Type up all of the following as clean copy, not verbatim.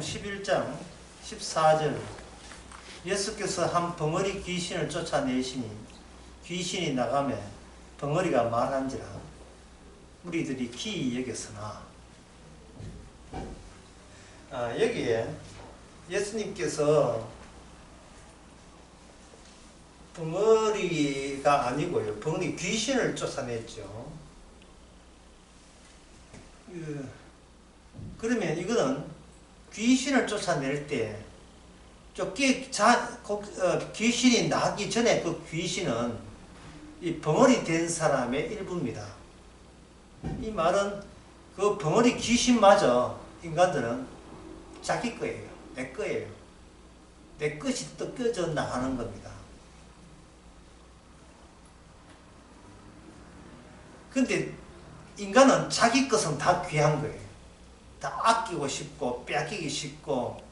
마태복음 11장 14절 예수께서 한 벙어리 귀신을 쫓아내시니 귀신이 나가매 벙어리가 말한지라 우리들이 기이 여겼으나 여기에 예수님께서 벙어리가 아니고요. 벙어리 귀신을 쫓아냈죠. 그러면 이거는 귀신을 쫓아낼 때 귀신이 나기 전에 그 귀신은 이 벙어리 된 사람의 일부입니다. 이 말은 그 벙어리 귀신마저 인간들은 자기 거예요. 내 거예요. 내 것이 뜯겨져 나가는 겁니다. 근데 인간은 자기 것은 다 귀한 거예요. 다 아끼고 싶고 빼앗기기 쉽고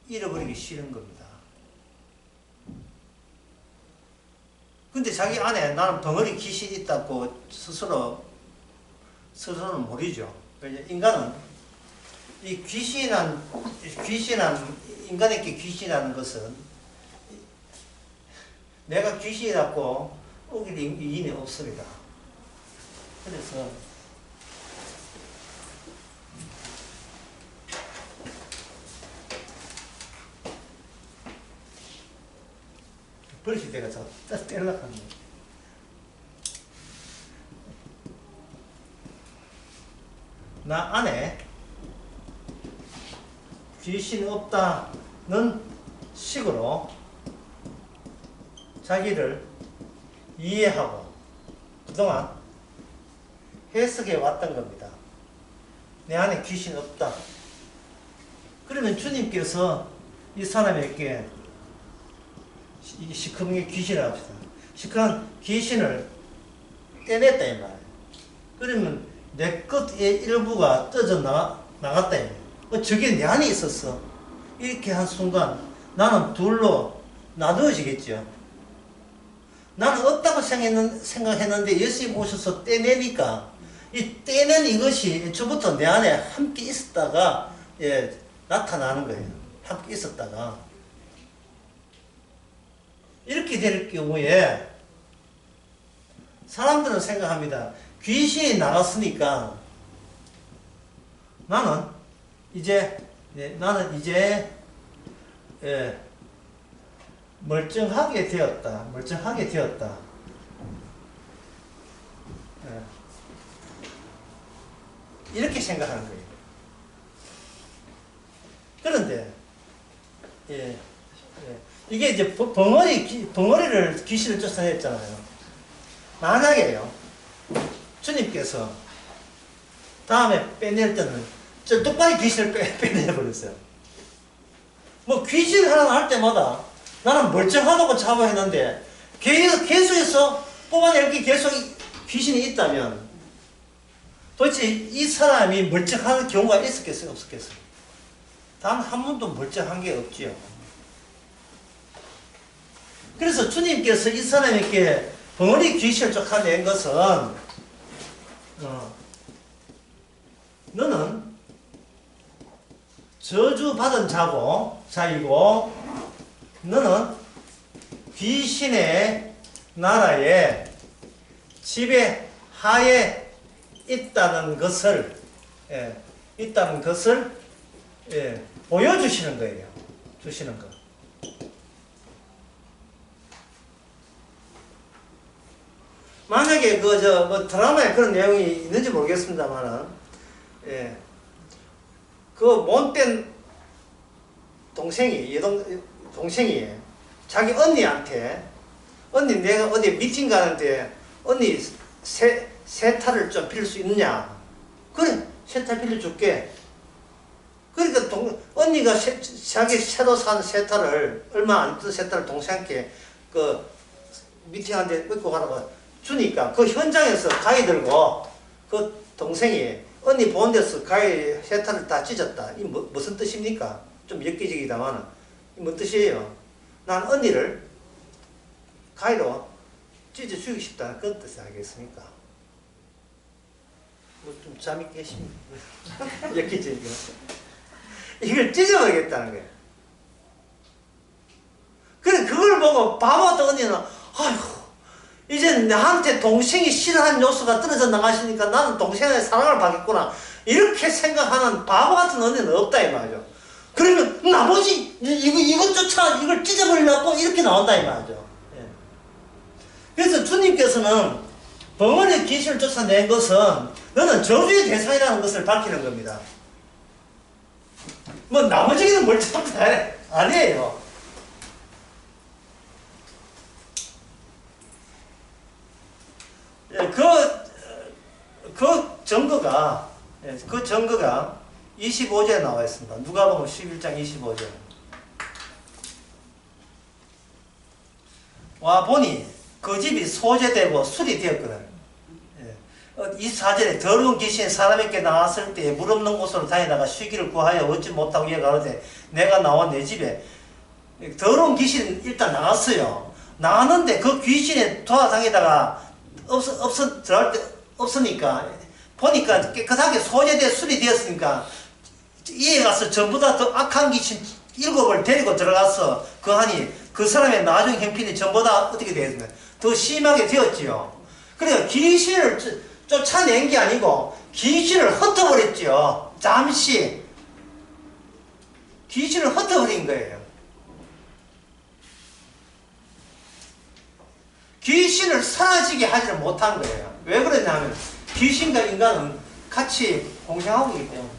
잃어버리기 싫은 겁니다. 근데 자기 안에 나는 벙어리 귀신이 있다고 스스로는 모르죠. 인간은 이 인간에게 귀신이라는 것은 내가 귀신이라고 우길 이인이 없습니다. 그래서 버릇이 내가 때리려고 합니다. 나 안에 귀신 없다는 식으로 자기를 이해하고 그동안 해석해 왔던 겁니다. 내 안에 귀신 없다. 그러면 주님께서 이 사람에게 시커먼 귀신을 합시다. 시커먼 귀신을 떼냈다 이 말이에요. 그러면 내 것의 일부가 떠져 나갔다 이 말이에요. 저게 내 안에 있었어. 이렇게 한 순간 나는 둘로 나누어지겠죠. 나는 없다고 생각했는데 예수님 오셔서 떼내니까 이 떼낸 이것이 애초부터 내 안에 함께 있었다가 나타나는 거예요. 함께 있었다가 이렇게 될 경우에 사람들은 생각합니다. 귀신이 나갔으니까 나는 이제 멀쩡하게 되었다. 이렇게 생각하는 거예요. 그런데 이게 이제 벙어리를 귀신을 쫓아냈잖아요. 만약에요, 주님께서 다음에 빼낼 때는 저 똑바로 귀신을 빼내버렸어요. 뭐 귀신 하나 나올 때마다 나는 멀쩡하다고 자부했는데 계속해서 뽑아낼 게 계속 귀신이 있다면 도대체 이 사람이 멀쩡한 경우가 있었겠어요? 없었겠어요? 단 한 번도 멀쩡한 게 없지요. 그래서 주님께서 이 사람에게 벙어리 귀신을 쫓아낸 것은 너는 저주받은 자이고 너는 귀신의 나라에 지배하에 있다는 것을 보여주시는 거예요. 주시는 거. 만약에 드라마에 그런 내용이 있는지 모르겠습니다만은, 그 못된 동생이 자기 언니한테, 언니 내가 어디 미팅 가는데 언니 세타를 좀 빌릴 수 있느냐? 그래, 세타 빌려줄게. 그러니까 언니가 자기 새로 산 세타를, 얼마 안 뜬 세타를 동생한테 그 미팅하는데 입고 가라고 주니까 그 현장에서 가위 들고 그 동생이 언니 본 데서 가위 세타를 다 찢었다. 이 무슨 뜻입니까? 좀 엽기적이다마는. 뭔 뜻이에요? 난 언니를 가위로 찢어 죽이고 싶다는 그런 뜻이 아니겠습니까? 뭐 좀 잠이 깨십니다. 엮이죠, 이거. 이걸 찢어버리겠다는 거예요. 그래, 그걸 보고 바보 같은 언니는, 아이고, 이제 나한테 동생이 싫어하는 요소가 떨어져 나가시니까 나는 동생의 사랑을 받겠구나. 이렇게 생각하는 바보 같은 언니는 없다, 이 말이죠. 그러면 나머지, 이것조차 이걸 찢어버리려고 이렇게 나온다, 이 말이죠. 예. 그래서 주님께서는 벙어리의 귀신을 쫓아낸 것은 너는 저주의 대상이라는 것을 밝히는 겁니다. 뭐 나머지는 뭘 참고 아니에요. 그 증거가 25절에 나와 있습니다. 누가복음 11장 25절. 와 보니 그 집이 소재되고 술이 되었거든. 24절에 더러운 귀신이 사람에게 나왔을 때 물 없는 곳으로 다니다가 쉬기를 구하여 얻지 못하고 이어가 가로되 내가 나와 내 집에 더러운 귀신이 일단 나왔어요. 나왔는데 그 귀신이 돌아다니다가 없으니까 보니까 깨끗하게 소재돼 술이 되었으니까 이에 가서 전보다 더 악한 귀신 7을 데리고 들어가서 그 하니 그 사람의 나중 형편이 전보다 어떻게 되었으면 더 심하게 되었지요. 그러니까 귀신을 쫓아낸 게 아니고 귀신을 흩어버렸지요. 잠시 귀신을 흩어버린 거예요. 귀신을 사라지게 하지를 못한 거예요. 왜 그러냐면 귀신과 인간은 같이 공생하고 있기 때문에.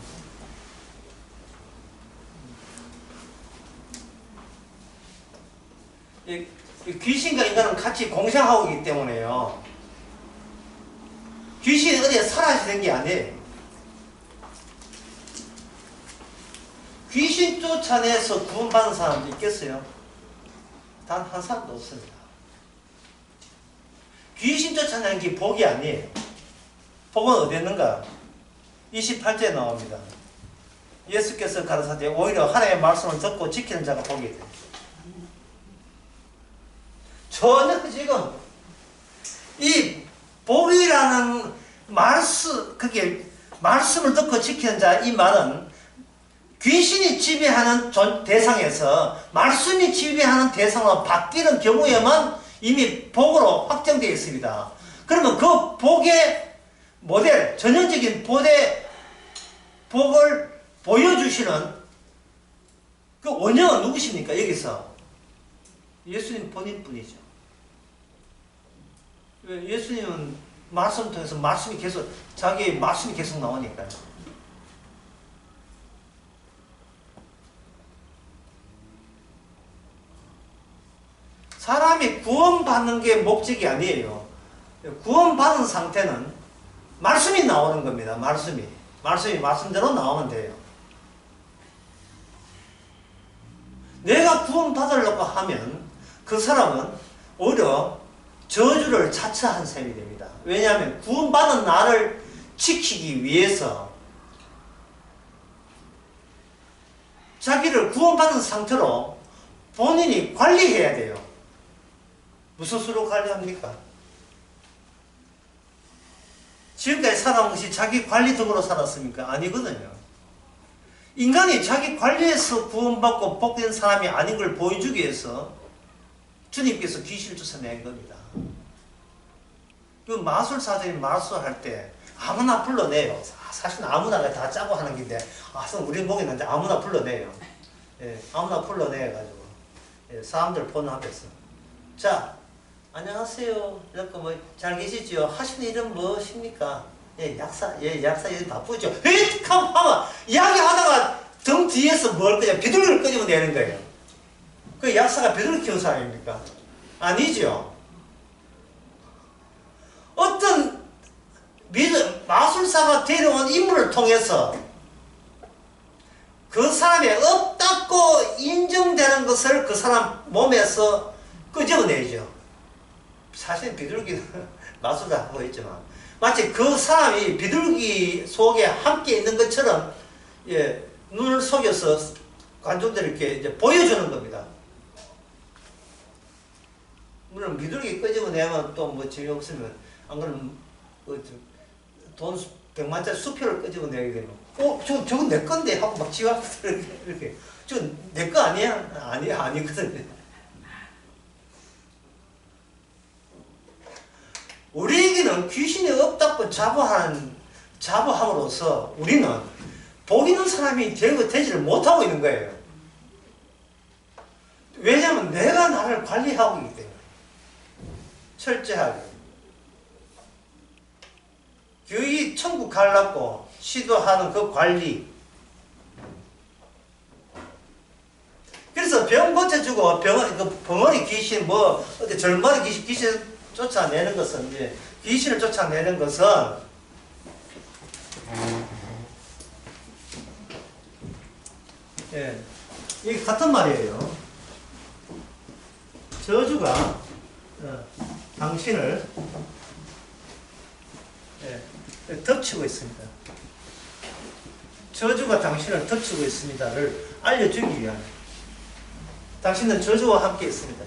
귀신과 인간은 같이 공생하고 있기 때문에요. 귀신이 어디에 사라지는 게 아니에요. 귀신 쫓아내서 구원받은 사람도 있겠어요? 단 한 사람도 없습니다. 귀신 쫓아내는 게 복이 아니에요. 복은 어디 있는가? 28절에 나옵니다. 예수께서 가르치되 오히려 하나님의 말씀을 듣고 지키는 자가 복이 돼요. 전혀 지금 이 복이라는 그게 말씀을 듣고 지키는 자, 이 말은 귀신이 지배하는 대상에서 말씀이 지배하는 대상으로 바뀌는 경우에만 이미 복으로 확정되어 있습니다. 그러면 그 복의 모델, 전형적인 복을 보여주시는 그 원형은 누구십니까? 여기서 예수님 본인뿐이죠. 예수님은 말씀 통해서 자기의 말씀이 계속 나오니까요. 사람이 구원받는 게 목적이 아니에요. 구원받은 상태는 말씀이 나오는 겁니다. 말씀이 말씀대로 나오면 돼요. 내가 구원받으려고 하면 그 사람은 오히려 저주를 자처한 셈이 됩니다. 왜냐하면 구원받은 나를 지키기 위해서 자기를 구원받은 상태로 본인이 관리해야 돼요. 무슨 수로 관리합니까? 지금까지 살아온 것이 자기 관리덕으로 살았습니까? 아니거든요. 인간이 자기 관리에서 구원받고 복된 사람이 아닌 걸 보여주기 위해서 주님께서 귀신을 쫓아낸 겁니다. 그 마술사들이 마술할 때 아무나 불러내요. 사실 아무나 다 짜고 하는 건데, 우리 목에 난데 아무나 불러내요. 예, 아무나 불러내가지고 사람들 보는 앞에서 자, 안녕하세요. 이렇게 잘 계시지요? 하시는 일은 무엇입니까? 약사 일 바쁘죠? 하면 이야기하다가 등 뒤에서 그냥 비둘기를 끄집어 내는 거예요. 그 약사가 비둘기 키운 사람입니까? 아니죠. 어떤 마술사가 데려온 인물을 통해서 그 사람의 없다고 인정되는 것을 그 사람 몸에서 끄집어내죠. 사실 비둘기는 마술사 하고 있지만 마치 그 사람이 비둘기 속에 함께 있는 것처럼 눈을 속여서 관중들을 이렇게 이제 보여주는 겁니다. 물론 비둘기 끄집어내면 또 재미없으면 안 그러면 돈 100만짜리 수표를 끄집어내게 되면 저건 내 건데 하고 막 지갑 이렇게 저건 내 거 아니야? 아니거든. 우리에게는 귀신이 없다고 자부함으로써 우리는 복 있는 사람이 되지를 못하고 있는 거예요. 왜냐하면 내가 나를 관리하고 있기 때문에. 철저하게. 교회 천국 가려고 시도하는 그 관리. 그래서 병 고쳐주고 벙어리 귀신 어디 절머리 귀신 쫓아내는 것은 이제 귀신을 쫓아내는 것은 예, 이게 같은 말이에요. 저주가 당신을 덮치고 있습니다. 저주가 당신을 덮치고 있습니다를 알려주기 위한. 당신은 저주와 함께 있습니다.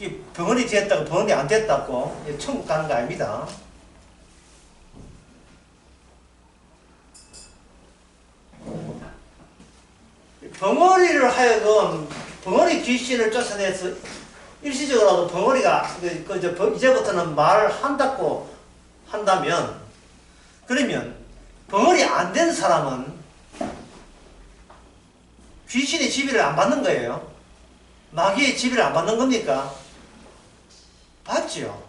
이 병원이 됐다고 병원이 안 됐다고 천국 가는 거 아닙니다. 벙어리를 하여금 벙어리 귀신을 쫓아내서 일시적으로라도 벙어리가 이제부터는 말한다고 한다면 그러면 벙어리 안 된 사람은 귀신의 지배를 안 받는 거예요. 마귀의 지배를 안 받는 겁니까? 받죠.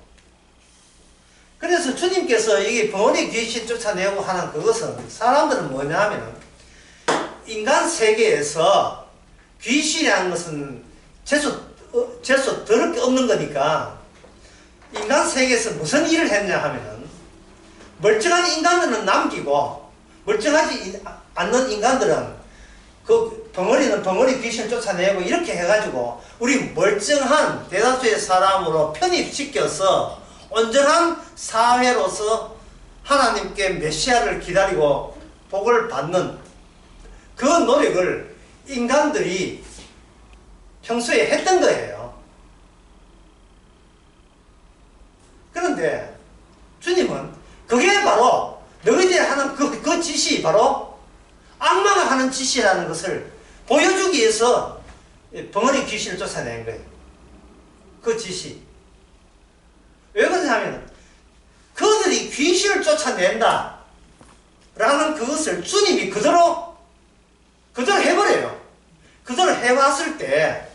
그래서 주님께서 이게 벙어리 귀신 쫓아내고 하는 그것은 사람들은 뭐냐 하면 인간 세계에서 귀신이라는 것은 재수 더럽게 없는 거니까 인간 세계에서 무슨 일을 했냐 하면은 멀쩡한 인간들은 남기고 멀쩡하지 않는 인간들은 그 벙어리 귀신을 쫓아내고 이렇게 해가지고 우리 멀쩡한 대다수의 사람으로 편입시켜서 온전한 사회로서 하나님께 메시아를 기다리고 복을 받는 그 노력을 인간들이 평소에 했던 거예요. 그런데 주님은 그게 바로 너희들이 하는 그 짓이 바로 악마가 하는 짓이라는 것을 보여주기 위해서 벙어리 귀신을 쫓아낸 거예요. 그 짓이. 왜 그러냐면 그들이 귀신을 쫓아낸다 라는 그것을 주님이 그대로 해버려요. 그대로 해왔을 때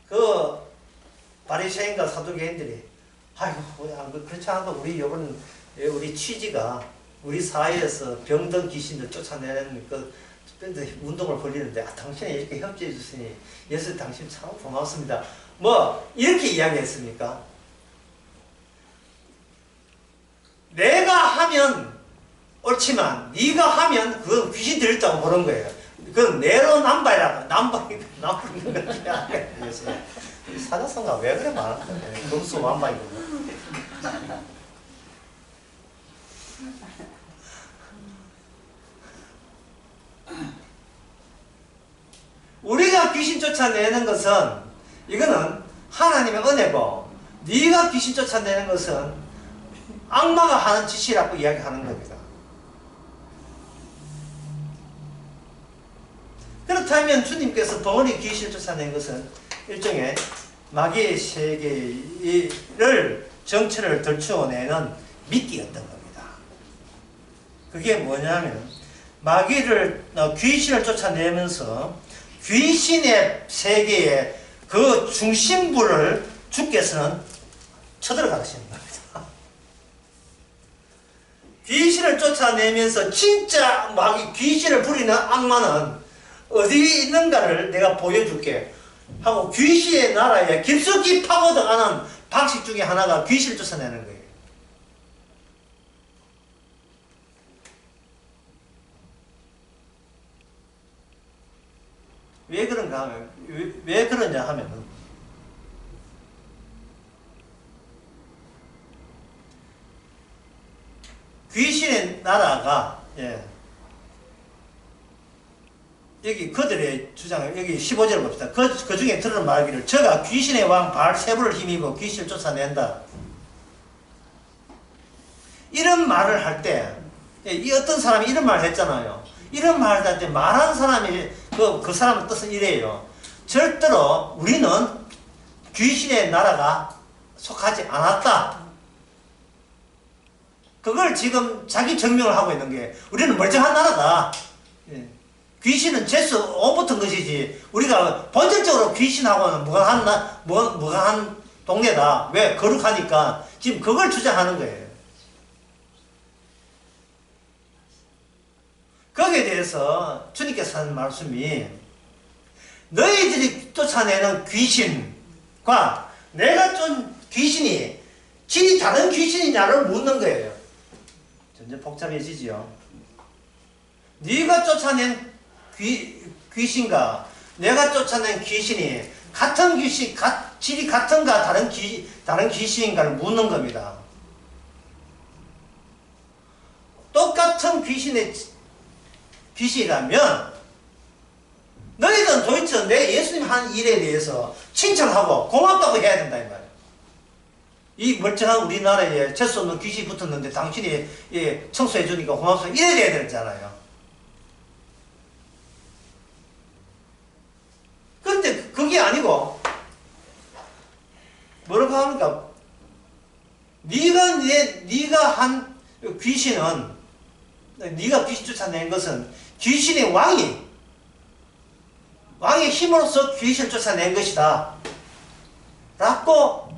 그 바리새인과 사두개인들이 아이고 그렇지 않아도 우리 취지가 우리 사회에서 병든 귀신들 쫓아내는 그 운동을 벌리는데 당신이 이렇게 협조해 주시니 예수 당신 참 고맙습니다. 이렇게 이야기했습니까? 내가 하면 옳지만 네가 하면 그건 귀신 들렸다고 보는 거예요. 그건 내로남발이라고 남발인 거야. 사자성가 왜 그래 말하는 거야. 금수만방이고. 우리가 귀신 쫓아내는 것은 이거는 하나님의 은혜고 네가 귀신 쫓아내는 것은 악마가 하는 짓이라고 이야기하는 겁니다. 그렇다면 주님께서 벙어리 귀신을 쫓아낸 것은 일종의 마귀의 세계를 정체를 덜추어내는 미끼였던 겁니다. 그게 뭐냐면 귀신을 쫓아내면서 귀신의 세계의 그 중심부를 주께서는 쳐들어가시는 겁니다. 귀신을 쫓아내면서 진짜 귀신을 부리는 악마는 어디 있는가를 내가 보여줄게 하고 귀신의 나라에 깊숙이 파고들어가는 방식 중에 하나가 귀신을 쫓아내는 거예요. 왜 그런가 하면 왜 그러냐 하면은 귀신의 나라가 여기 그들의 주장을 여기 15절 봅시다. 그 중에 들은 말하기를 저가 귀신의 왕 바알세불을 힘입어 귀신을 쫓아낸다. 이런 말을 할 때 이 어떤 사람이 이런 말을 했잖아요. 이런 말을 할 때 말한 사람이 그 사람의 뜻은 이래요. 절대로 우리는 귀신의 나라가 속하지 않았다. 그걸 지금 자기 증명을 하고 있는 게 우리는 멀쩡한 나라다. 귀신은 재수 못 붙은 것이지 우리가 본질적으로 귀신하고는 무관한 동네다. 왜? 거룩하니까. 지금 그걸 주장하는 거예요. 거기에 대해서 주님께서 하는 말씀이 너희들이 쫓아내는 귀신과 내가 쫓은 귀신이 질이 다른 귀신이냐를 묻는 거예요. 점점 복잡해지지요. 네가 쫓아낸 귀신과 내가 쫓아낸 귀신이 같은 귀신, 질이 같은가 다른 귀신인가를 묻는 겁니다. 똑같은 귀신이라면 너희들은 도대체 내 예수님 한 일에 대해서 칭찬하고 고맙다고 해야 된다 이 말이에요. 이 멀쩡한 우리나라에 재수 없는 귀신이 붙었는데 당신이 청소해 주니까 고맙습니다. 이래야 돼야 되잖아요. 그런데 그게 아니고 뭐라고 하니까 네가 한 귀신은 네가 귀신 쫓아낸 것은 귀신의 왕의 힘으로서 귀신을 쫓아낸 것이다 라고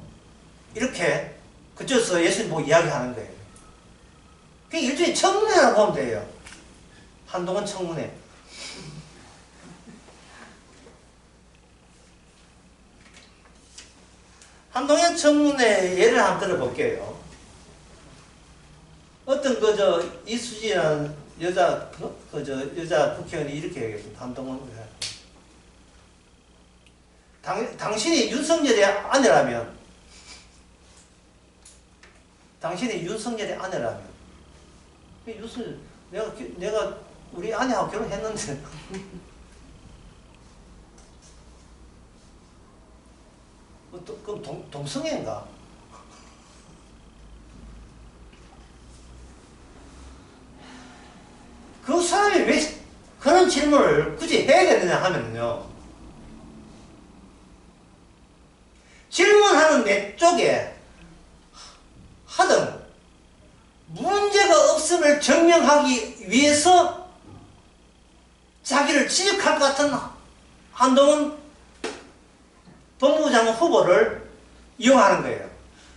이렇게 그쪽에서 예수님 보고 이야기하는 거예요. 그게 일종의 청문회라고 보면 돼요. 한동안 청문회. 한동안 청문회 예를 한번 들어볼게요. 어떤 이수지라는 여자 국회의원이 이렇게 얘기했습니다. 한동훈 당신이 윤석열의 아내라면 윤석열 내가 우리 아내하고 결혼했는데 그럼 동성애인가? 그 사람이 왜 그런 질문을 굳이 해야 되느냐 하면요. 질문하는 내 쪽에 하든 문제가 없음을 증명하기 위해서 자기를 지적할 것 같은 한동훈 법무부 장관 후보를 이용하는 거예요.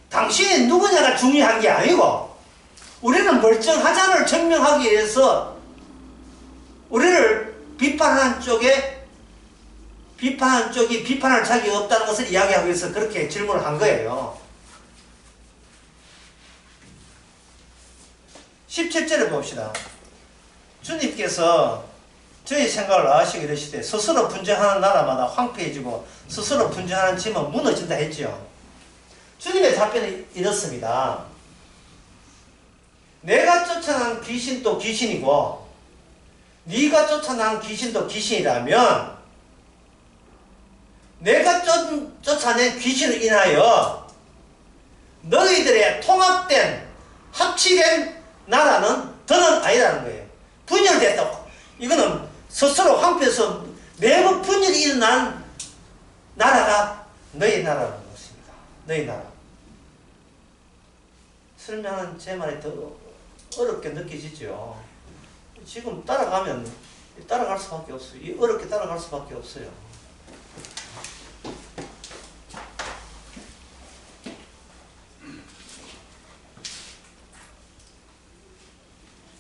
당신이 누구냐가 중요한 게 아니고 우리는 멀쩡하자를 증명하기 위해서 우리를 비판하는 쪽이 비판할 자격이 없다는 것을 이야기하기 위해서 그렇게 질문을 한 거예요. 17절을 봅시다. 주님께서 저희 생각을 아시고 이러시되 스스로 분쟁하는 나라마다 황폐해지고 스스로 분쟁하는 짐은 무너진다 했지요. 주님의 답변은 이렇습니다. 내가 쫓아난 귀신도 귀신이고 네가 쫓아난 귀신도 귀신이라면 내가 쫓아낸 귀신을 인하여 너희들의 통합된 합치된 나라는 더는 아니라는 거예요. 분열됐다고. 이거는 스스로 황폐해서 매번 분열이 일어난 나라가 너희 나라라는 것입니다. 너희 나라. 설명은 제 말이 더 어렵게 느껴지죠. 지금 따라가면 따라갈 수밖에 없어요. 어렵게 따라갈 수밖에 없어요.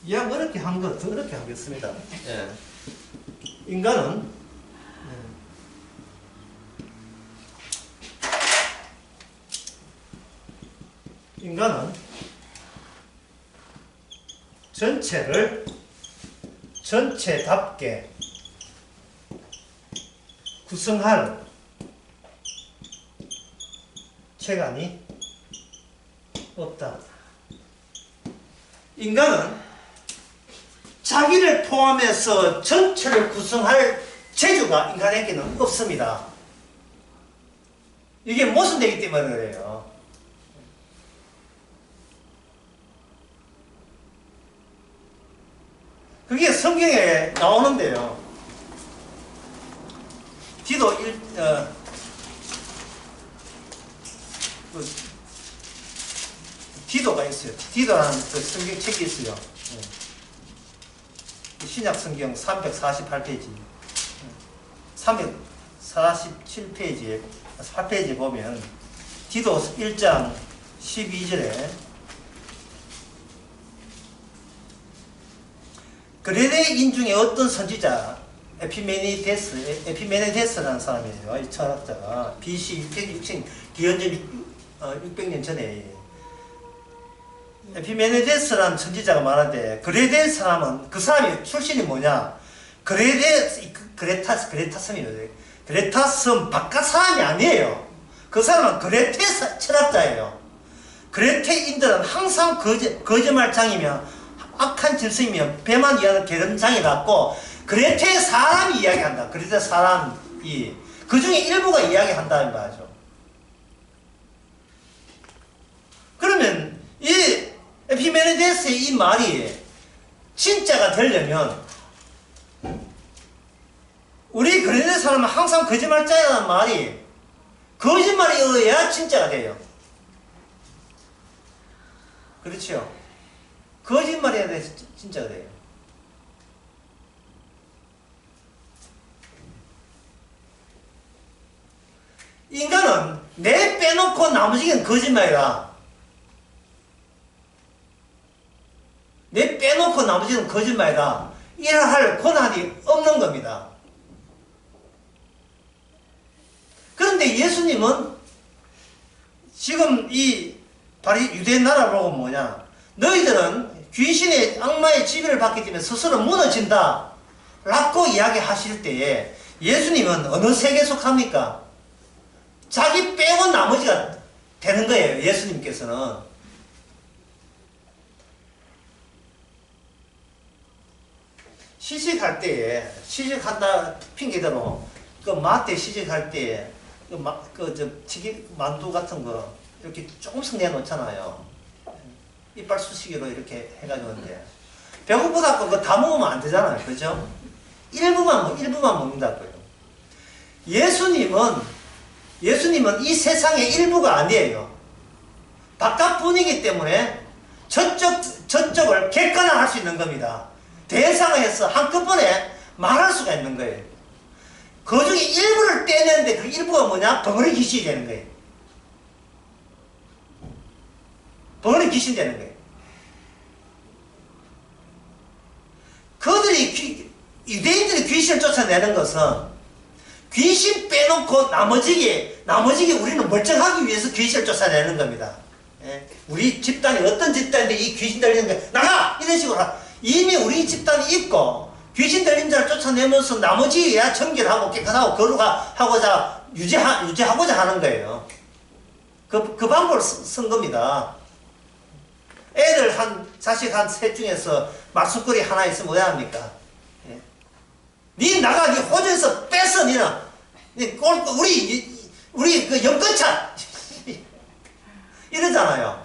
이왕 어렵게 한 거 더 어렵게 하겠습니다. 예. 인간은 전체를 전체답게 구성할 체간이 없다. 인간은 자기를 포함해서 전체를 구성할 재주가 인간에게는 없습니다. 이게 모순되기 때문에 그래요. 그게 성경에 나오는데요. 디도가 있어요. 디도라는 그 성경 책이 있어요. 신약 성경 348페이지, 347페이지에 8페이지에 보면 디도 1장 12절에 그레네인 중에 어떤 선지자 에피메네데스라는 사람이에요. 이 철학자가 BC 660 기원전 600년 전에 에피메네데스라는 선지자가 말하는데 그레데 사람은 그 사람이 출신이 뭐냐? 그레타섬이에요. 그레타섬 바깥 사람이 아니에요. 그 사람은 그레테 철학자예요. 그레테인들은 항상 거짓말장이며 악한 질서이며 배만 이하는 게으름장이 같고 그레테의 사람이 이야기한다. 그레테 사람이 그 중에 일부가 이야기한다는 말이죠. 그러면 이 에피메네데스의 이 말이 진짜가 되려면 우리 그레테 사람은 항상 거짓말장이라는 말이 거짓말에 의해야 진짜가 돼요. 그렇죠? 거짓말에 대해서 진짜가 돼요. 인간은 내 빼놓고 나머지는 거짓말이다. 내 빼놓고 나머지는 거짓말이다. 이를 할 권한이 없는 겁니다. 그런데 예수님은 지금 이 바로 유대 나라 보고 뭐냐? 너희들은 귀신의 악마의 지배를 받기 때문에 스스로 무너진다 라고 이야기하실 때에 예수님은 어느 세계에 속합니까? 자기 빼고 나머지가 되는 거예요. 예수님께서는. 시식할 때에 시식한다 핑계대로 그 마트 시식할 때에 만두 같은 거 이렇게 조금씩 내놓잖아요. 이빨 수시기로 이렇게 해가지고 있는데 배고프다고 그거 다 먹으면 안 되잖아요. 그죠? 일부만 먹는다고요. 예수님은 이 세상의 일부가 아니에요. 바깥 분이기 때문에 저쪽을 객관화할 수 있는 겁니다. 대상에서 한꺼번에 말할 수가 있는 거예요. 그 중에 일부를 떼내는데 그 일부가 뭐냐? 벙어리 귀신이 되는 거예요. 벙어리 귀신이 되는 거예요. 유대인들이 귀신을 쫓아내는 것은 귀신 빼놓고 나머지게 우리는 멀쩡하기 위해서 귀신을 쫓아내는 겁니다. 예? 우리 집단이 어떤 집단인데 이 귀신 들리는 게 나가! 이런 식으로 이미 우리 집단이 있고 귀신 들린 자를 쫓아내면서 나머지야 정결하고 깨끗하고 거룩하고자 유지하고자 하는 거예요. 그 방법을 쓴 겁니다. 애들 자식 한 셋 중에서 말쑥거리 하나 있으면 뭐야 합니까? 예? 니 나가, 니 호주에서 뺐어, 니는. 우리 그 연근차! 이러잖아요.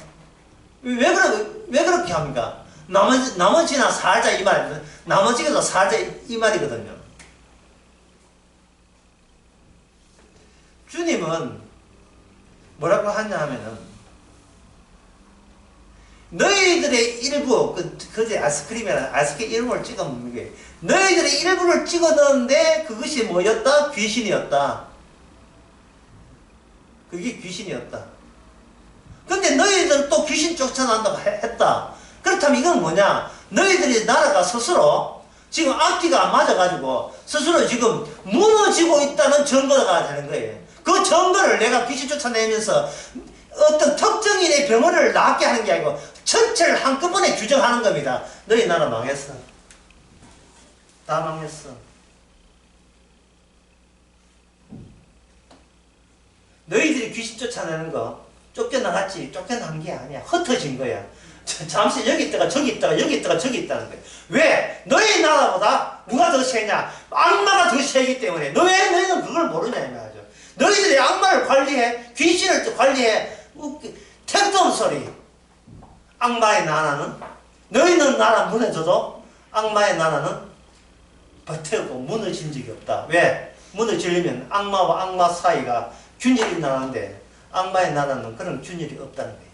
왜 그렇게 합니까? 나머지나 살자 이 말, 나머지가 살자 이 말이거든요. 주님은 뭐라고 하냐 하면은 너희들의 일부, 그제 아이스크림 일부를 찍어 먹는 게 너희들의 일부를 찍어 넣었는데 그것이 뭐였다? 귀신이었다. 그게 귀신이었다. 근데 너희들은 또 귀신 쫓아난다고 했다. 그렇다면 이건 뭐냐? 너희들이 나라가 스스로 지금 앞뒤가 안 맞아가지고 스스로 지금 무너지고 있다는 증거가 되는 거예요. 그 증거를 내가 귀신 쫓아내면서 어떤 특정인의 병원을 낫게 하는 게 아니고 전체를 한꺼번에 규정하는 겁니다. 너희 나라 망했어. 다 망했어. 너희들이 귀신 쫓아내는 거 쫓겨나갔지 쫓겨난 게 아니야. 흩어진 거야. 잠시 여기 있다가 저기 있다가 여기 있다가 저기 있다는 거예요. 왜? 너희 나라보다 누가 더 세냐? 악마가 더 세기 때문에. 왜 너희는 그걸 모르냐 이 말이죠. 너희들이 악마를 관리해, 귀신을 관리해, 택도 없는 소리. 악마의 나라는, 너희는 나라 무너져도 악마의 나라는 버텨고 무너진 적이 없다. 왜? 무너지려면 악마와 악마 사이가 균열이 나는데 악마의 나라는 그런 균열이 없다는 거예요.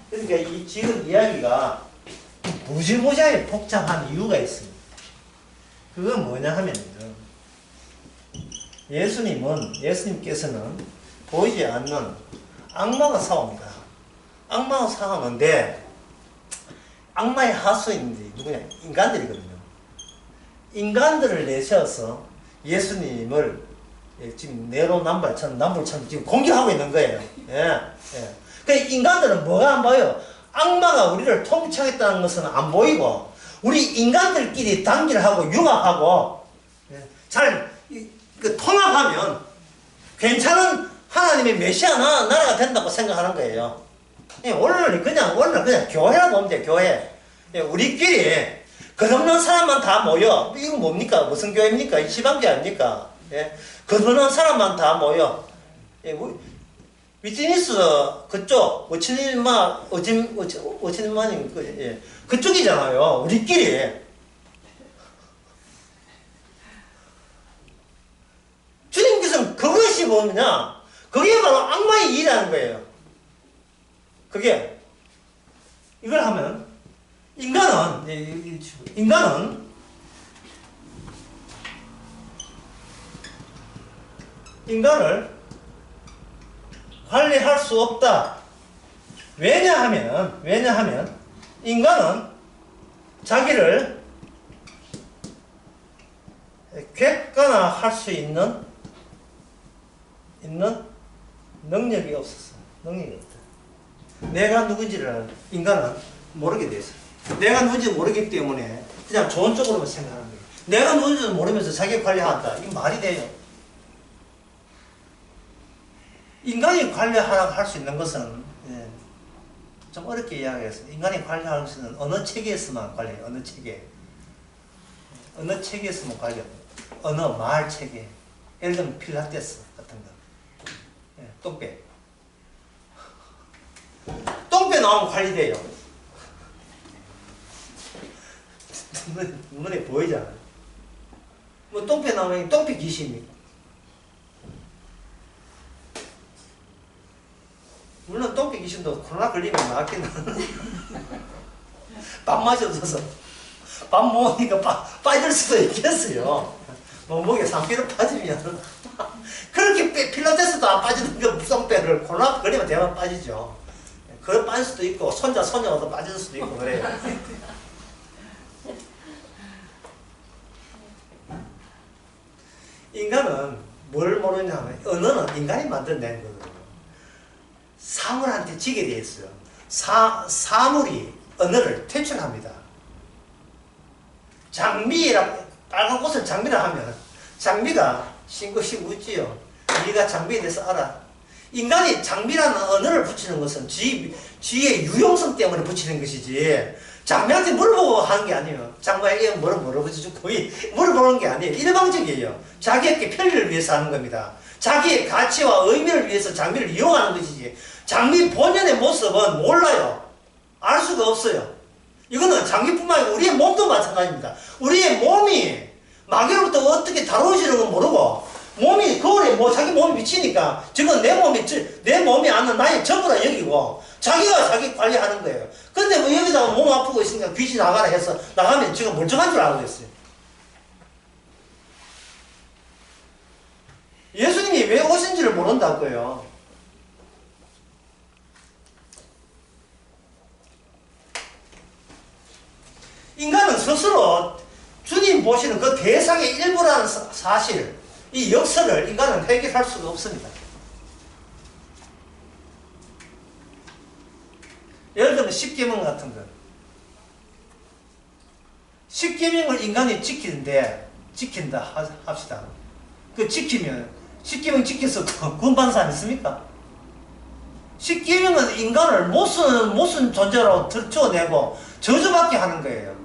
그러니까 이 지금 이야기가 무지무지하게 복잡한 이유가 있습니다. 그건 뭐냐 하면요, 예수님께서는 보이지 않는 악마가 싸웁니다. 악마가 싸우는데 악마의 하수인들이 누구냐? 인간들이거든요. 인간들을 내세워서 예수님을 지금 내로남불처럼 지금 공격하고 있는 거예요. 예. 그 인간들은 뭐가 안 보여? 악마가 우리를 통치하겠다는 것은 안 보이고, 우리 인간들끼리 단결하고 융합하고 잘 통합하면 괜찮은 하나님의 메시아 나라가 된다고 생각하는 거예요. 오늘 그냥 교회라고 보면 돼요. 교회. 우리끼리 거듭난 사람만 다 모여. 이거 뭡니까? 무슨 교회입니까? 시방교회 아닙니까? 거듭난 사람만 다 모여. 위트니스 그쪽 어친만님 그쪽이잖아요. 우리끼리 주님께서는 그것이 뭐냐? 그게 바로 악마의 일이라는 거예요. 그게 이걸 하면 인간은 인간을 관리할 수 없다. 왜냐하면 인간은 자기를 객관화할 수 있는 능력이 없었어. 능력이 없다. 내가 누군지를 인간은 모르게 됐어. 내가 누군지 모르기 때문에 그냥 좋은 쪽으로만 생각하는 거예요. 내가 누군지를 모르면서 자기 관리한다. 이게 말이 돼요. 인간이 관리하라고 할 수 있는 것은 좀 어렵게 이야기해서 인간이 관리할 수 있는 어느 체계에서만 관리해요. 어느 체계에서만 관리해요. 어느 마을 체계. 예를 들면 필라테스 같은 거. 똥배 나오면 관리돼요. 눈에 보이잖아요. 뭐 똥배 나오면 똥배 귀신입니까? 물론 똥배 귀신도 코로나 걸리면 나왔겠나. 밥맛이 없어서 밥 먹으니까 빠질 수도 있겠어요. 몸무게 3kg 빠지면 그렇게 필라테스도 안 빠지는 그 똥배를 코로나 걸리면 대만 빠지죠. 그래 빠질 수도 있고 손녀가 더 빠질 수도 있고 그래요. 인간은 뭘 모르냐면 언어는 인간이 만들어낸 거거든요. 사물한테 지게 되어 있어요. 사물이 언어를 퇴출합니다. 빨간 옷을 장미라 하면 장미가 싱긋싱긋 웃지요. 네가 장미에 대해서 알아. 인간이 장미라는 언어를 붙이는 것은 지의 유용성 때문에 붙이는 것이지 장미한테 물어보고 하는 게 아니에요. 장미에게 물어보지 거의 물어보는 게 아니에요. 일방적이에요. 자기의 편리를 위해서 하는 겁니다. 자기의 가치와 의미를 위해서 장미를 이용하는 것이지 장미 본연의 모습은 몰라요. 알 수가 없어요. 이거는 장미뿐만 아니고 우리의 몸도 마찬가지입니다. 우리의 몸이 마귀로부터 어떻게 다루어지는 건 모르고 몸이 거울에 자기 몸이 비치니까 지금 내 몸이 아는 나의 전부라 여기고 자기가 자기 관리하는 거예요. 근데 뭐 여기다가 몸 아프고 있으니까 귀신 나가라 해서 나가면 지금 멀쩡한 줄 알고 있어요. 예수님이 왜 오신지를 모른다고요. 인간은 스스로 주님 보시는 그 대상의 일부라는 사실, 이 역설을 인간은 해결할 수가 없습니다. 예를 들면 십계명 같은 거. 십계명을 인간이 지킨다 합시다. 그 지키면 십계명 지켜서 구원받는 사람 있습니까? 십계명은 인간을 못쓴 존재로 들춰내고 저주받게 하는 거예요.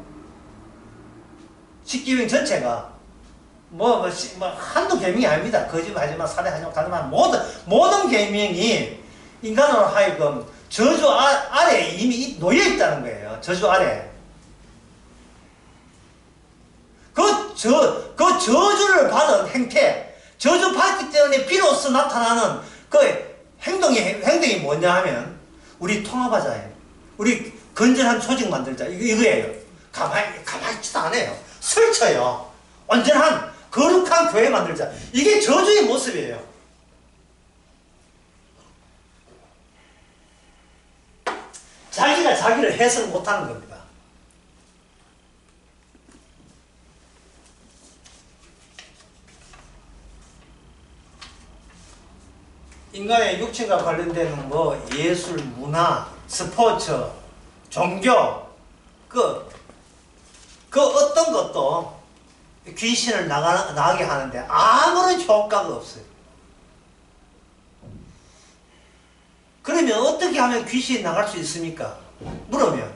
십계명 전체가 뭐 한두 계명이 아닙니다. 거짓말하지 마, 살해하지 마, 가지 마. 모든 계명이 인간으로 하여금 저주 아래에 이미 놓여 있다는 거예요. 저주 아래. 그 저주를 받은 행태, 저주 받기 때문에 비로소 나타나는 그 행동이 뭐냐 하면, 우리 통합하자예요. 우리 건전한 조직 만들자. 이거예요. 가만히 있지도 않아요. 설쳐요. 온전한, 거룩한 교회 만들자. 이게 저주의 모습이에요. 자기가 자기를 해석 못하는 겁니다. 인간의 육체가 관련되는 뭐 예술, 문화, 스포츠, 종교, 그 어떤 것도 귀신을 나가게 하는데 아무런 효과가 없어요. 그러면 어떻게 하면 귀신이 나갈 수 있습니까? 물으면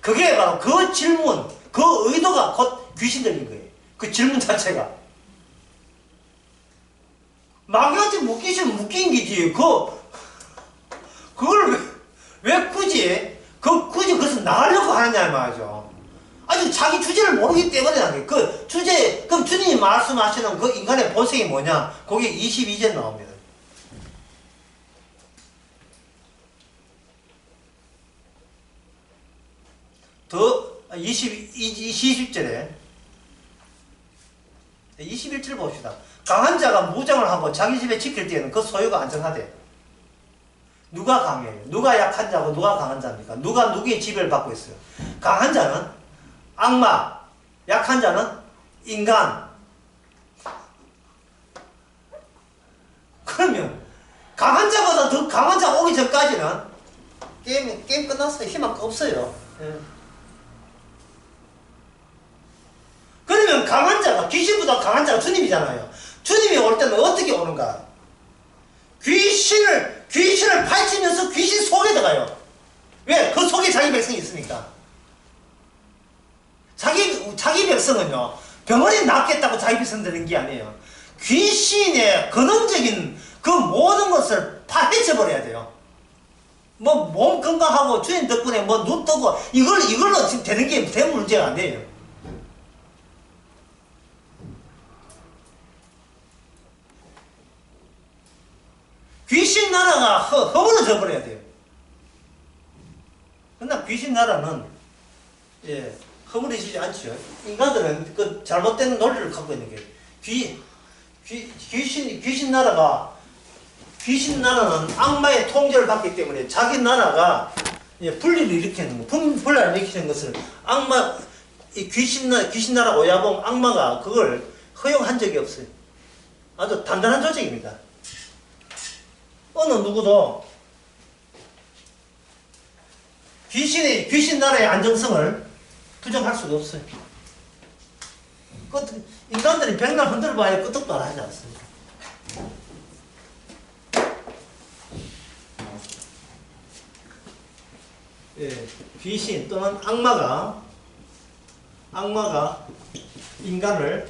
그게 바로 그 질문, 그 의도가 곧 귀신 들린 거예요. 그 질문 자체가. 망가지 묶이시면 묶인 기지. 그걸 왜 굳이 그것을 나가려고 하느냐 말이죠. 아직 자기 주제를 모르기 때문에 그 주제, 그럼 주님이 말씀하시는 그 인간의 본성이 뭐냐? 거기 22절 나옵니다. 더 20절에 21절 봅시다. 강한 자가 무장을 하고 자기 집에 지킬 때에는 그 소유가 안전하대. 누가 강해요? 누가 약한 자고 누가 강한 자입니까? 누가 누구의 지배를 받고 있어요? 강한 자는 악마, 약한 자는 인간. 그러면 강한 자보다 더 강한 자가 오기 전까지는 게임 끝났어요. 희망 없어요. 그러면 강한 자가, 귀신보다 강한 자가 주님이잖아요. 주님이 올 때는 어떻게 오는가? 귀신을 파헤치면서 귀신 속에 들어가요. 왜? 그 속에 자기 백성이 있으니까. 자기 백성은요, 병원에 낫겠다고 자기 백성 되는 게 아니에요. 귀신의 근원적인 그 모든 것을 파헤쳐버려야 돼요. 뭐, 몸 건강하고 주님 덕분에 뭐 눈 뜨고, 이걸로 지금 되는 게 대 문제가 아니에요. 귀신 나라가 허물어져 버려야 돼요. 그러나 귀신 나라는 허물어지지 않죠. 인간들은 그 잘못된 논리를 갖고 있는 게 귀신 나라는 악마의 통제를 받기 때문에 자기 나라가 분리를 일으키는 분란을 일으키는 것을 귀신 나라 오야봉 악마가 그걸 허용한 적이 없어요. 아주 단단한 조직입니다. 어느 누구도 귀신 나라의 안정성을 부정할 수가 없어요. 인간들이 백날 흔들어봐야 끄떡도 안 하지 않습니까? 귀신 또는 악마가 인간을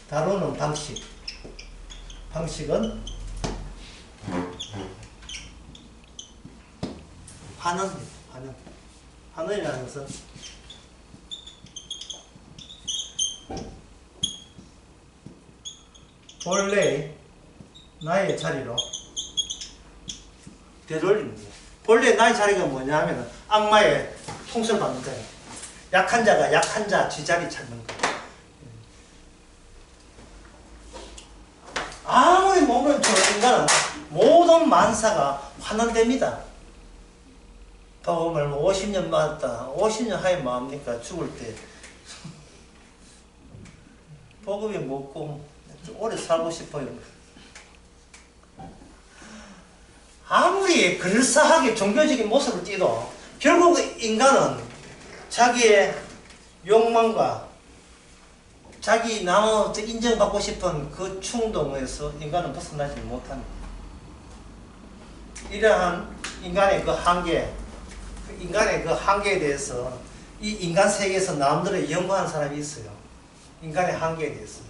다루는 방식은 환원이라는 것은 본래 나의 자리로 되돌리는 거예요. 본래 나의 자리가 뭐냐 하면 악마의 통솔 받는 자예요. 약한 자가 약한 자 쥐자리 찾는 거예요. 아무리 몸을 좋은 인간은 모든 만사가 환원됩니다. 복음을 50년 받았다. 50년 하에 뭐합니까? 죽을 때 복음이 먹고 오래 살고 싶어요. 아무리 그럴싸하게 종교적인 모습을 띠도 결국 인간은 자기의 욕망과 자기 나눠서 인정받고 싶은 그 충동에서 인간은 벗어나지 못합니다. 이러한 인간의 그 한계, 인간의 그 한계에 대해서 이 인간 세계에서 남들을 연구하는 사람이 있어요. 인간의 한계에 대해서.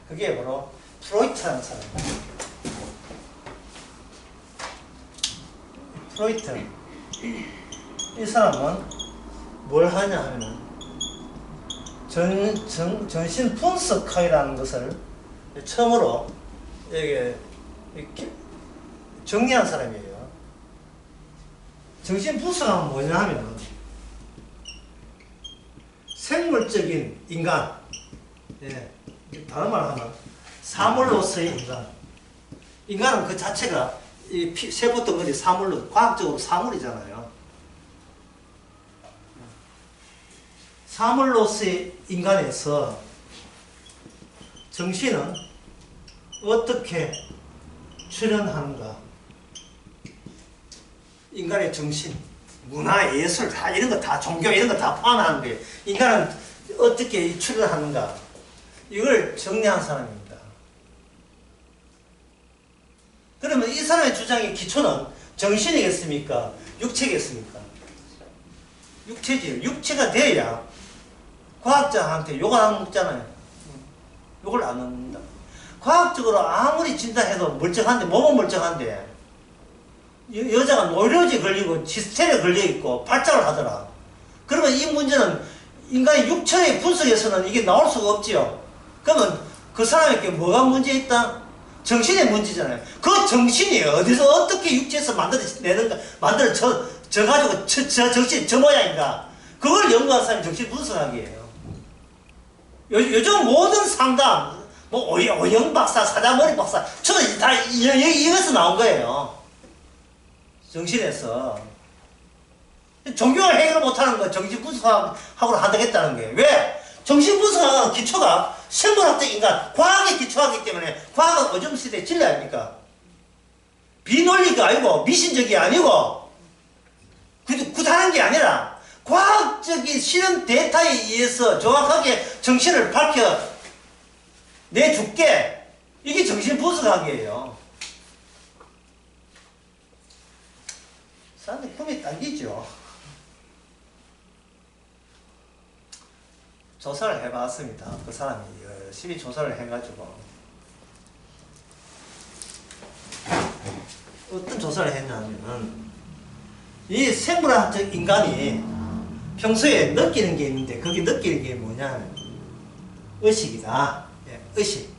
그게 바로 프로이트라는 사람이에요. 프로이트. 이 사람은 뭘 하냐 하면은 정신 분석학이라는 것을 처음으로 이렇게 정리한 사람이에요. 정신 분석학은 뭐냐 하면은 생물적인 인간, 예, 다른 말 하면 사물로서의 인간. 인간은 그 자체가 이 세포 덩어리 사물로, 과학적으로 사물이잖아요. 사물로서의 인간에서 정신은 어떻게 출현하는가? 인간의 정신, 문화, 예술, 다 이런 거 다 종교 이런 거 다 포함하는데 인간은 어떻게 출현하는가? 이걸 정리한 사람입니다. 그러면 이 사람의 주장의 기초는 정신이겠습니까? 육체겠습니까? 육체지. 육체가 돼야 과학자한테 욕을 안 먹잖아요. 욕을 안 먹는다. 과학적으로 아무리 진단해도 멀쩡한데, 몸은 멀쩡한데 여자가 노이로제 걸리고 히스테리아 걸려있고 발작을 하더라. 그러면 이 문제는 인간의 육체의 분석에서는 이게 나올 수가 없지요. 그러면 그 사람에게 뭐가 문제 있다? 정신의 문제잖아요. 그 정신이 어디서 어떻게 육체에서 만들어내는가, 만들어져 가지고 저 정신 저 모양인가, 그걸 연구한 사람이 정신 분석학이에요. 요즘 모든 상담, 뭐 오영 박사, 사자머리 박사, 저도 다 이것에서 나온 거예요. 정신에서. 종교가 해결을 못하는 거 정신 분석학으로 하겠다는 거예요. 왜? 정신 분석학은 기초가 생물학적 인간, 과학에 기초하기 때문에 과학은 어둠 시대의 진리 아닙니까? 비논리가 아니고 미신적이 아니고 구타하는 게 아니라 과학적인 실험 데이터에 의해서 정확하게 정신을 밝혀 내줄게. 이게 정신 분석학이에요. 사람들이 품이 당기죠. 조사를 해봤습니다. 그 사람이 열심히 조사를 해가지고 어떤 조사를 했냐면은 이 생물학적 인간이 평소에 느끼는 게 있는데 그게 느끼는 게 뭐냐면 의식이다. 예, 의식.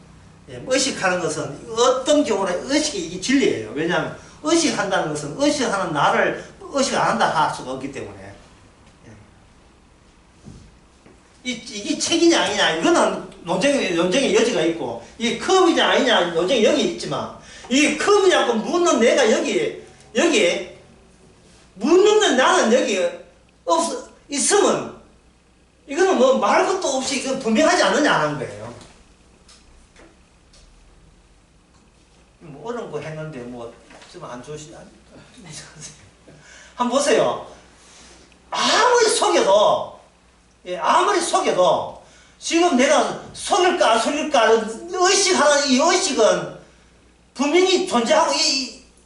예, 의식하는 것은 어떤 경우나 의식이 이게 진리예요. 왜냐하면 의식한다는 것은 의식하는 나를 의식 안 한다 할 수가 없기 때문에. 이게 책이냐 아니냐 이거는 논쟁의 여지가 있고, 이게 컵이냐 아니냐 논쟁이 여기 있지만, 이게 컵이냐고 묻는 내가 여기 묻는 나는 여기 있으면 이거는 뭐 말 것도 없이 이건 분명하지 않느냐 하는 거예요. 뭐 어려운 거 했는데 뭐 좀 안 좋으시 한번 보세요. 아무리 속여도 지금 내가 속일까 안 속일까 의식하는 이 의식은 분명히 존재하고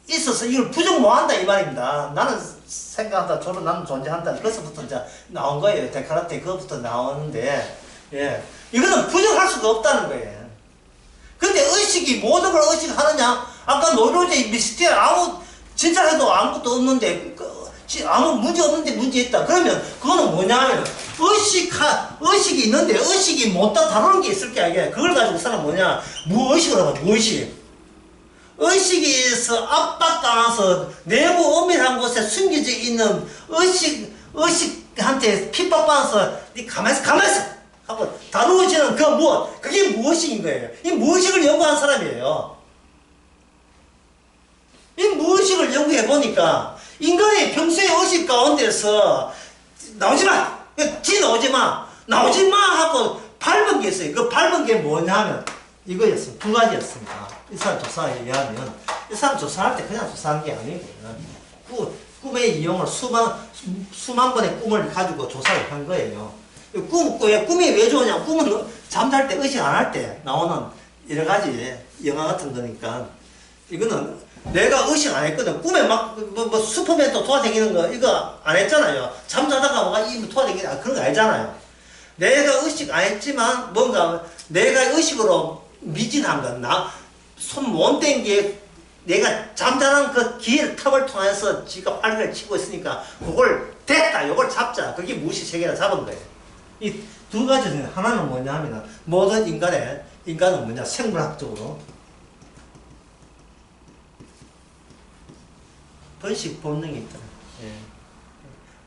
있어서 이걸 부정 못한다 이 말입니다. 나는 생각한다, 나는 존재한다. 그것부터 이제 나온 거예요. 데카르트 그것부터 나오는데, 예, 이거는 부정할 수가 없다는 거예요. 근데 의식이 모든 걸 의식하느냐? 아까 노이로제 미스테리아 진짜 해도 아무것도 없는데 아무 문제 없는데 문제 있다. 그러면 그거는 뭐냐면 의식이 있는데 의식이 못다 다루는 게 있을 게 아니야. 그걸 가지고 사람 뭐냐? 무의식이라고. 무의식. 의식에서 압박당해서 내부 엄밀한 곳에 숨겨져 있는 의식한테 핍박받아서 니 가만히 있어 하고 다루어지는 그 무엇, 그게 무의식인 거예요. 이 무의식을 연구한 사람이에요. 이 무의식을 연구해 보니까 인간의 평소의 의식 가운데서 나오지마! 나오지마! 하고 밟은 게 있어요. 그 밟은 게 뭐냐면 이거였어요. 두 가지였습니다. 이 사람 조사에 의하면, 이 사람 조사할 때 그냥 조사한 게 아니고 꿈의 이용을 수만 번의 꿈을 가지고 조사를 한 거예요. 꿈이 왜 좋으냐? 꿈은 잠잘 때 의식 안 할 때 나오는 여러 가지 영화 같은 거니까, 이거는 내가 의식 안 했거든. 꿈에 막, 슈퍼맨 또 돌아다니는 거, 이거 안 했잖아요. 잠자다가 막 이 돌아다니는 그런 거 알잖아요. 내가 의식 안 했지만, 뭔가, 내가 의식으로 미진한 건, 손 못 댄 게, 내가 잠자는 그 탑을 통해서 지가 활기를 치고 있으니까, 그걸 됐다, 요걸 잡자. 그게 무의식 세계를 잡은 거예요. 이 두 가지 중에 하나는 뭐냐 하면, 모든 인간은 뭐냐, 생물학적으로, 번식 본능이 있다. 예.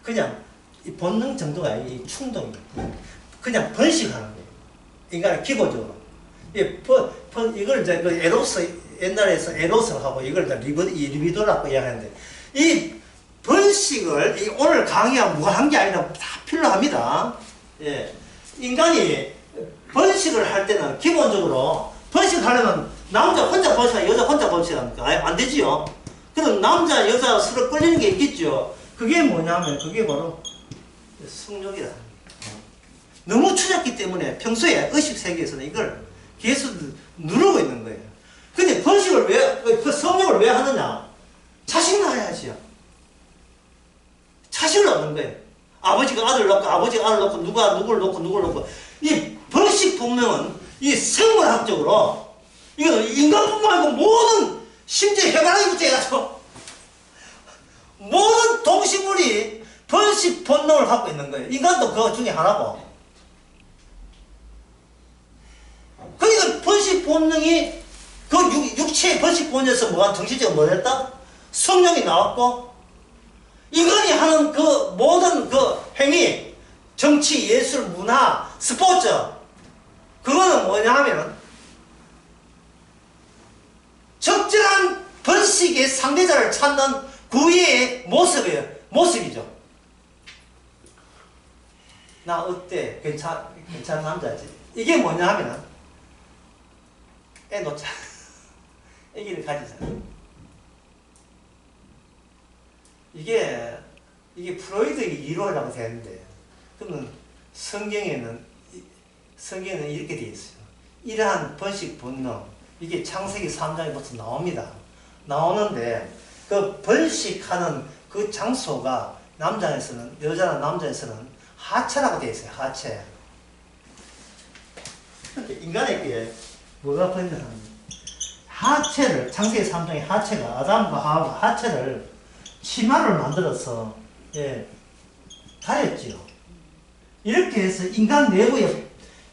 그냥 이 본능 정도가 이 충동이 그냥 번식하는 거예요. 인간은 기본적으로. 이걸 이제 그 옛날에서 에로스를 하고 이걸 리비도라고 이야기하는데 이 번식을 오늘 강의가 무한한 게 아니라 다 필요합니다. 예. 인간이 번식을 할 때는 기본적으로 번식하려면 남자 혼자 번식하고 여자 혼자 번식합니까? 안 되지요. 그럼 남자, 여자 서로 끌리는 게 있겠죠. 그게 뭐냐면 그게 바로 성욕이다. 너무 추잡기 때문에 평소에 의식 세계에서는 이걸 계속 누르고 있는 거예요. 근데 번식을 그 성욕을 왜 하느냐? 자식을 낳아야지요. 자식을 낳는 거예요. 아버지가 아들 낳고 아버지가 아들 낳고 누가 누구를 낳고 이 번식 본능은 이 생물학적으로 이거 인간뿐만 아니고 모든 심지어 해바라기부터 해가지고 모든 동식물이 번식 본능을 갖고 있는 거예요. 인간도 그 중에 하나고. 그러니까 번식 본능이 그 육체의 번식 본능에서 뭐가 정신적으로 뭐 됐다? 성령이 나왔고 인간이 하는 그 모든 그 행위 정치, 예술, 문화, 스포츠 그거는 뭐냐 하면 적절한 번식의 상대자를 찾는 구애의 모습이죠. 나 어때? 괜찮은 남자지? 이게 뭐냐 하면 애 놓자. 애기를 가지자. 이게 프로이드의 이론이라고 되는데 그러면 성경에는 이렇게 되어 있어요. 이러한 번식 본능 이게 창세기 3장에부터 나옵니다. 나오는데 그 번식하는 그 장소가 여자나 남자에서는 하체라고 되어 있어요. 하체. 인간에게 뭐가 번식하는 하체를 창세기 3장의 하체가 아담과 하와가 하체를 치마를 만들어서 가렸지요. 이렇게 해서 인간 내부에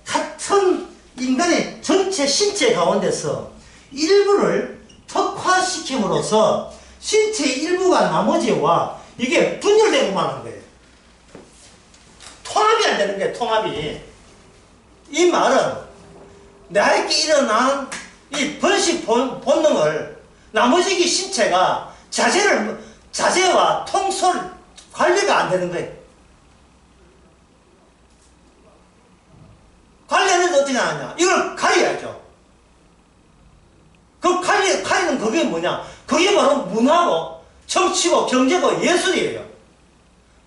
같은 인간의 전체 신체 가운데서 일부를 특화시킴으로써 신체의 일부가 나머지와 이게 분열되고만 하는 거예요. 통합이 안 되는 거예요. 통합이. 이 말은 나에게 일어난 이 번식 본능을 나머지 신체가 자제와 통솔 관리가 안 되는 거예요. 관리하는데 어떻게 하느냐? 이걸 가려야죠. 그 가리는 그게 뭐냐? 그게 바로 문화고, 정치고, 경제고, 예술이에요.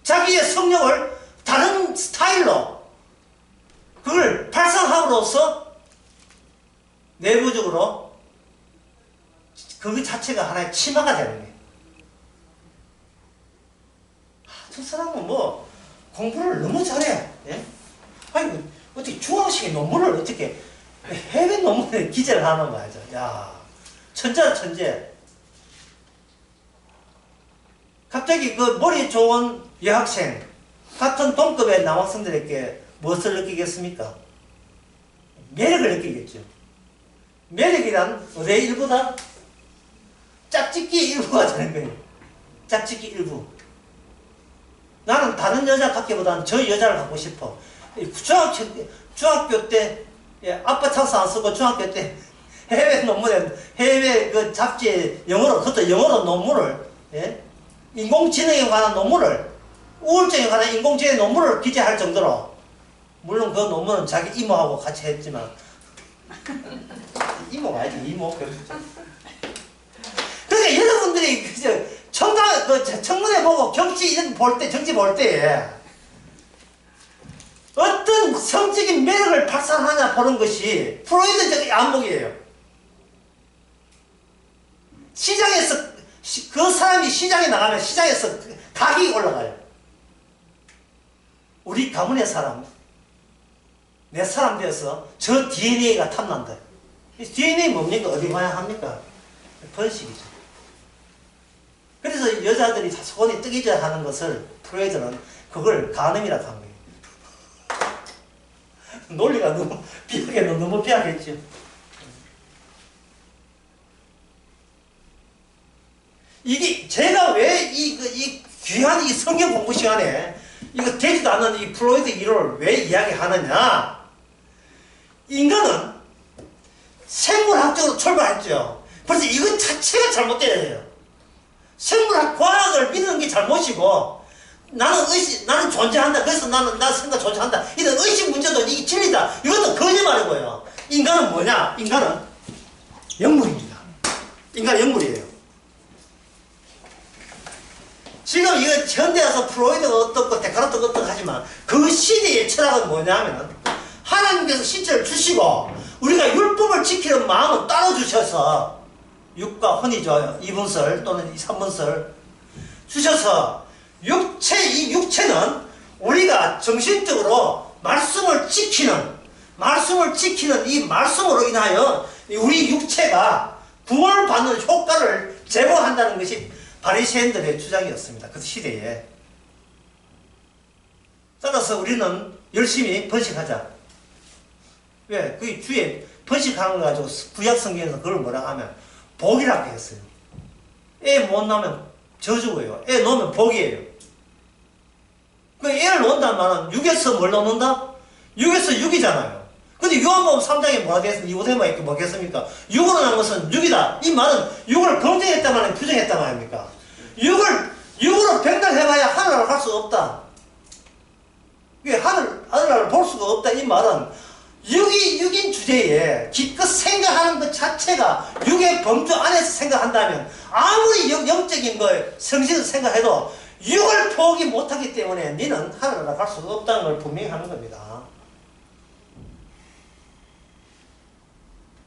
자기의 성령을 다른 스타일로 그걸 발산함으로써 내부적으로 그 자체가 하나의 치마가 되는 거예요. 저 사람은 뭐 공부를 너무 잘해. 예? 아니 어떻게 중앙식의 논문을 어떻게 해외 논문에 기재를 하는 거야. 야, 천재다 천재. 갑자기 그 머리 좋은 여학생 같은 동급의 남학생들에게 무엇을 느끼겠습니까? 매력을 느끼겠죠. 매력이란 어디의 일부다? 짝짓기 일부가 되는 거예요. 짝짓기 일부. 나는 다른 여자 갖기보다는 저 여자를 갖고 싶어. 중학교 때 아빠 찬스 안 쓰고 중학교 때 해외 논문에 해외 그 잡지에 그것도 영어로 논문을 인공지능에 관한 논문을 우울증에 관한 인공지능 논문을 기재할 정도로 물론 그 논문은 자기 이모하고 같이 했지만 이모가 아니지 이모. 그러니까 여러분들이 그저 청문회 보고 정치 볼 때 어떤 성적인 매력을 발산하냐 보는 것이 프로이드적인 안목이에요. 시장에서 그 사람이 시장에 나가면 시장에서 가격이 올라가요. 우리 가문의 사람, 내 사람 되어서 저 DNA가 탐난다. 이 DNA 뭡니까? 어디 봐야 합니까? 번식이죠. 그래서 여자들이 손이 뜨기져 하는 것을 프로이드는 그걸 간음이라고 한 거예요. 논리가 너무 너무 비약했죠. 이게 제가 왜 이 귀한 이 성경 공부 시간에 이거 되지도 않는 이 플로이드 이론을 왜 이야기하느냐? 인간은 생물학적으로 출발했죠. 그래서 이것 자체가 잘못돼요. 생물학 과학을 믿는 게 잘못이고, 나는 존재한다. 그래서 나 생각 존재한다. 이런 의식 문제도 이게 진리다. 이것도 거짓말이고요. 인간은 뭐냐? 인간은 영물입니다. 인간은 영물이에요. 지금 이거 현대에서 프로이드가 어떻고 데카르트가 어떻고 하지만 그 시대의 철학은 뭐냐면 하나님께서 신체를 주시고 우리가 율법을 지키는 마음을 따로 주셔서 육과 혼이죠. 2분설 또는 3분설 주셔서 이 육체는 우리가 정신적으로 말씀을 지키는 이 말씀으로 인하여 우리 육체가 구원받는 효과를 제공한다는 것이 바리새인들의 주장이었습니다. 그 시대에. 따라서 우리는 열심히 번식하자. 왜? 그 주에 번식하는 거 가지고 구약 성경에서 그걸 뭐라 하면 복이라고 했어요. 애 못 낳으면 저주고요. 애 놓으면 복이에요. 그 애를 놓는다는 말은 육에서 뭘 놓는다? 육에서 육이잖아요. 근데 요한복음 3장에 뭐가 되겠습니까? 니고데모가 뭐겠습니까? 육으로 난 것은 육이다. 이 말은 육을 긍정했단 말이에요? 부정했단 말입니까? 육으로 백날해봐야 하늘나라를 갈 수가 없다. 왜 하늘나라를 볼 수가 없다. 이 말은 육인 주제에 기껏 생각하는 것 자체가 육의 범주 안에서 생각한다면 아무리 영적인 걸 성신을 생각해도 육을 포기 못하기 때문에 너는 하늘나라 갈 수가 없다는 걸 분명히 하는 겁니다.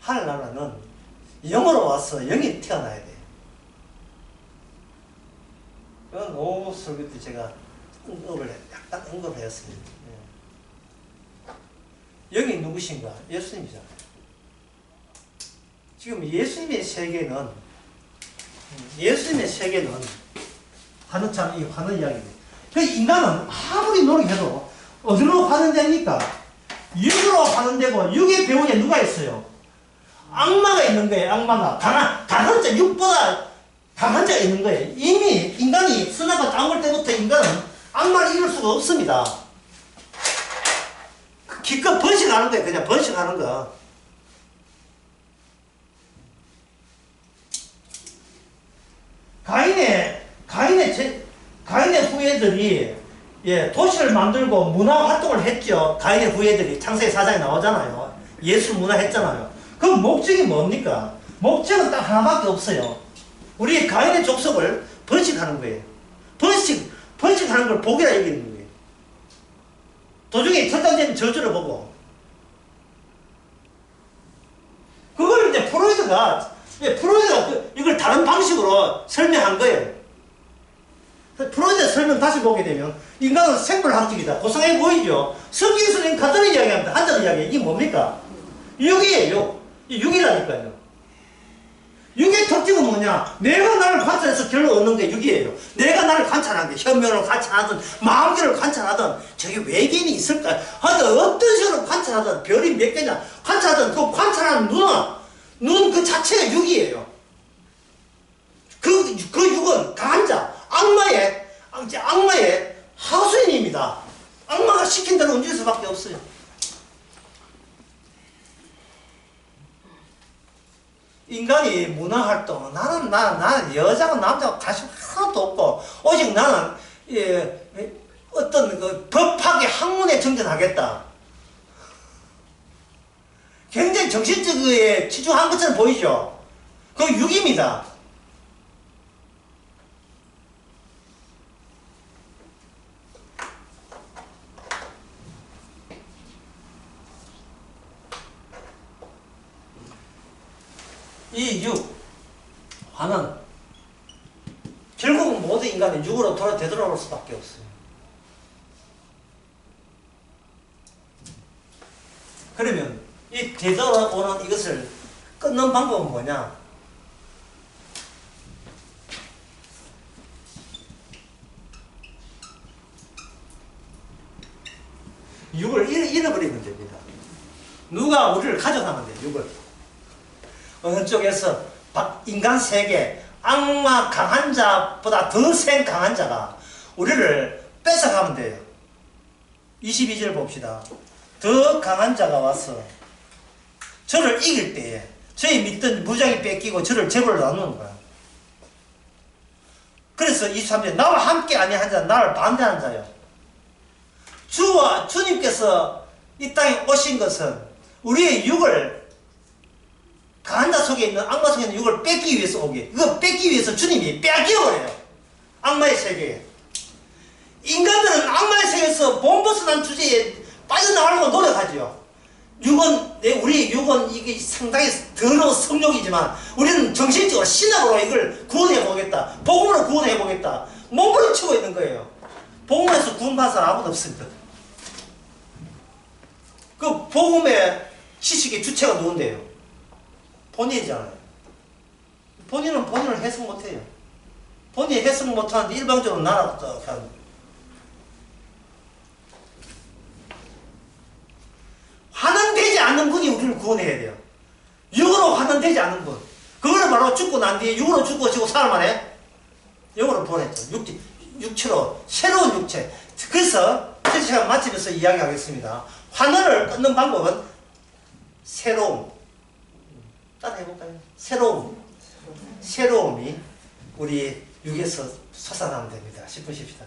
하늘나라는 영으로 와서 영이 태어나야 돼요. 이건 오후 설교 때 제가 약간 언급했습니다. 영이 누구신가? 예수님이잖아요. 지금 예수님의 세계는 하는 이야기입니다. 그 인간은 아무리 노력해도 어디로 가는 데입니까? 육으로 가는 데고 육의 배후에 누가 있어요? 악마가 있는 거예요. 악마가 강한 자, 육보다 강한 자가 있는 거예요. 이미 인간이 선악과 땅을 때부터 인간은 악마를 이룰 수가 없습니다. 기껏 번식하는 거예요. 그냥 번식하는 거. 가인의 후예들이 도시를 만들고 문화 활동을 했죠. 가인의 후예들이 창세기 4장에 나오잖아요. 예술 문화 했잖아요. 그 목적이 뭡니까? 목적은 딱 하나밖에 없어요. 우리 가인의 족속을 번식하는 거예요. 번식하는 걸 복이라 얘기하는 거예요. 도중에 결단되는 저주를 보고. 그걸 이제 프로이드가 이걸 다른 방식으로 설명한 거예요. 프로이드 설명 다시 보게 되면 인간은 생물학적이다. 고상해 보이죠? 성경에서는 간단히 이야기합니다. 한자로 이야기해. 이게 뭡니까? 육이에요. 육이라니까요. 육의 특징은 뭐냐? 내가 나를 관찰해서 결론 얻는 게 육이에요. 내가 나를 관찰하는 게 현면을 관찰하든 마음결을 관찰하든 저기 외계인이 있을까? 하여튼 어떤 식으로 관찰하든 별이 몇 개냐 관찰하든 그 관찰하는 눈 그 자체가 육이에요. 그 육은 강한 자, 악마의 하수인입니다. 악마가 시킨 대로 움직일 수밖에 없어요. 인간이 문화활동, 나는 여자고 남자고 관심 하나도 없고, 오직 나는, 어떤 법학의 학문에 정진하겠다. 굉장히 정신적에 치중한 것처럼 보이죠? 그 육입니다. 이 육, 화는 결국은 모든 인간은 육으로 되돌아올 수밖에 없어요. 그러면 이 되돌아오는 이것을 끊는 방법은 뭐냐? 육을 잃어버리면 됩니다. 누가 우리를 가져가면 돼요. 육을. 어느 쪽에서 인간 세계 악마 강한 자보다 더 센 강한 자가 우리를 뺏어가면 돼요. 22절 봅시다. 더 강한 자가 와서 저를 이길 때에 저희 믿던 무장이 뺏기고 저를 제벌로 나누는 거야. 그래서 23절 나와 함께 아니한 자는 나를 반대하는 자요. 주님께서 이 땅에 오신 것은 우리의 육을 강한 자 속에 있는 악마 속에 있는 육을 뺏기 위해서 오게. 이거 뺏기 위해서 주님이 빼앗겨버려요. 악마의 세계에. 인간들은 악마의 세계에서 본보스난 주제에 빠져나가려고 노력하죠. 우리 육은 이게 상당히 더러운 성욕이지만 우리는 정신적으로 신학으로 이걸 구원해보겠다. 복음으로 구원해보겠다. 몸부림치고 있는 거예요. 복음에서 구원받은 사람 아무도 없습니다. 그 복음의 지식의 주체가 누군데요? 본인이잖아요. 본인은 본인을 해석 못해요. 본인이 해석 못하는데 일방적으로 나라부터 하는 거예요. 환원되지 않는 분이 우리를 구원해야 돼요. 육으로 환원되지 않는 분. 그거는 바로 죽고 난 뒤에 육으로 죽고 지고 살만해? 영으로 보냈죠. 육체로, 새로운 육체. 그래서 첫 시간 마치면서 이야기하겠습니다. 환원을 끊는 방법은 새로움. 따라 해볼까요? 새로움이 우리 육에서 솟아나면 됩니다. 10분 쉽시다.